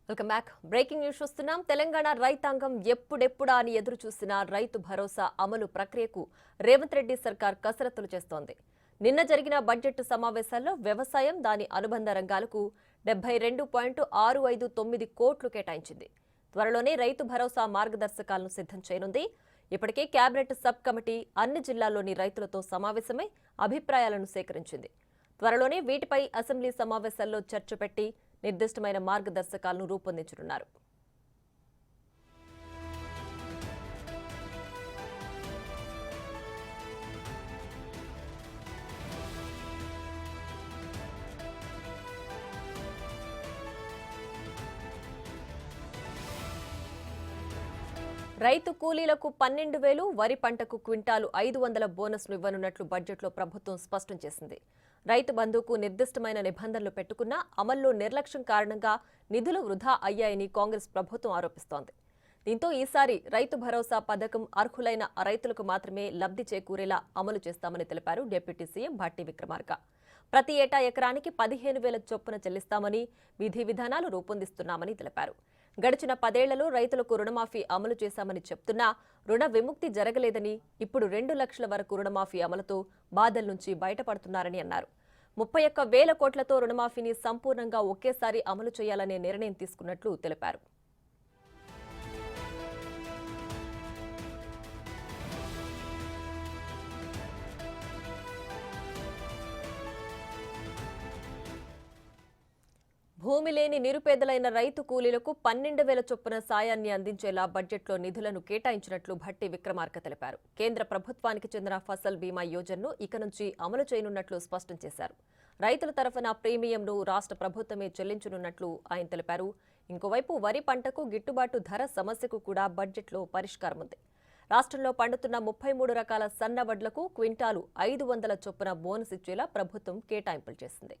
Welcome back. Breaking news చూస్తున్నాం. తెలంగాణ రైతాంగం ఎప్పుడెప్పుడా అని ఎదురు చూసిన రైతు భరోసా అమలు ప్రక్రియకు రేవంత్ రెడ్డి సర్కార్ కసరత్తులు చేస్తోంది. నిన్న జరిగిన బడ్జెట్ సమావేశాల్లో వ్యవసాయం, దాని అనుబంధ రంగాలకు 72.659 కోట్లు కేటాయించింది. త్వరలోనే రైతు భరోసా మార్గదర్శకాలను సిద్ధం చేయనుంది. ఇప్పటికే కేబినెట్ సబ్ కమిటీ అన్ని జిల్లాల్లోని రైతులతో సమావేశమై అభిప్రాయాలను సేకరించింది. త్వరలోనే వీటిపై అసెంబ్లీ సమావేశాల్లో చర్చ పెట్టి నిర్దిష్టమైన మార్గదర్శకాలను రూపొందించనున్నారు. రైతు కూలీలకు 12,000, వరి పంటకు క్వింటాలు 500 బోనస్ను ఇవ్వనున్నట్లు బడ్జెట్లో ప్రభుత్వం స్పష్టం చేసింది. రైతు బంధుకు నిర్దిష్టమైన నిబంధనలు పెట్టుకున్నా అమల్లో నిర్లక్ష్యం కారణంగా నిధులు వృధా అయ్యాయని కాంగ్రెస్ ప్రభుత్వం ఆరోపిస్తోంది. దీంతో ఈసారి రైతు భరోసా పథకం అర్హులైన రైతులకు మాత్రమే లబ్ధి చేకూరేలా అమలు చేస్తామని తెలిపారు డిప్యూటీ సీఎం భట్టి విక్రమార్క. ప్రతి ఏటా ఎకరానికి 15,000 చొప్పున చెల్లిస్తామని, విధి విధానాలు రూపొందిస్తున్నామని తెలిపారు. గడిచిన 10 ఏళ్లలో రైతులకు రుణమాఫీ అమలు చేశామని చెప్తున్నా రుణ విముక్తి జరగలేదని, ఇప్పుడు 2 లక్షల వరకు రుణమాఫీ అమలుతో బాధల నుంచి బయటపడుతున్నారని అన్నారు. 31,000 కోట్లతో రుణమాఫీని సంపూర్ణంగా ఒకేసారి అమలు చేయాలనే నిర్ణయం తీసుకున్నట్లు తెలిపారు. భూమి లేని నిరుపేదలైన రైతు కూలీలకు 12,000 చొప్పున సాయాన్ని అందించేలా బడ్జెట్లో నిధులను కేటాయించినట్లు భట్టి విక్రమార్క తెలిపారు. కేంద్ర ప్రభుత్వానికి చెందిన ఫసల్ బీమా యోజనను ఇక నుంచి అమలు చేయనున్నట్లు స్పష్టం చేశారు. రైతుల తరఫున ప్రీమియంను రాష్ట్ర ప్రభుత్వమే చెల్లించనున్నట్లు ఆయన తెలిపారు. ఇంకోవైపు వరి పంటకు గిట్టుబాటు ధర సమస్యకు కూడా బడ్జెట్లో పరిష్కారం ఉంది. రాష్ట్రంలో పండుతున్న 33 రకాల సన్న వడ్లకు క్వింటాలు 500 చొప్పున బోనస్ ఇచ్చేలా ప్రభుత్వం కేటాయింపులు చేసింది.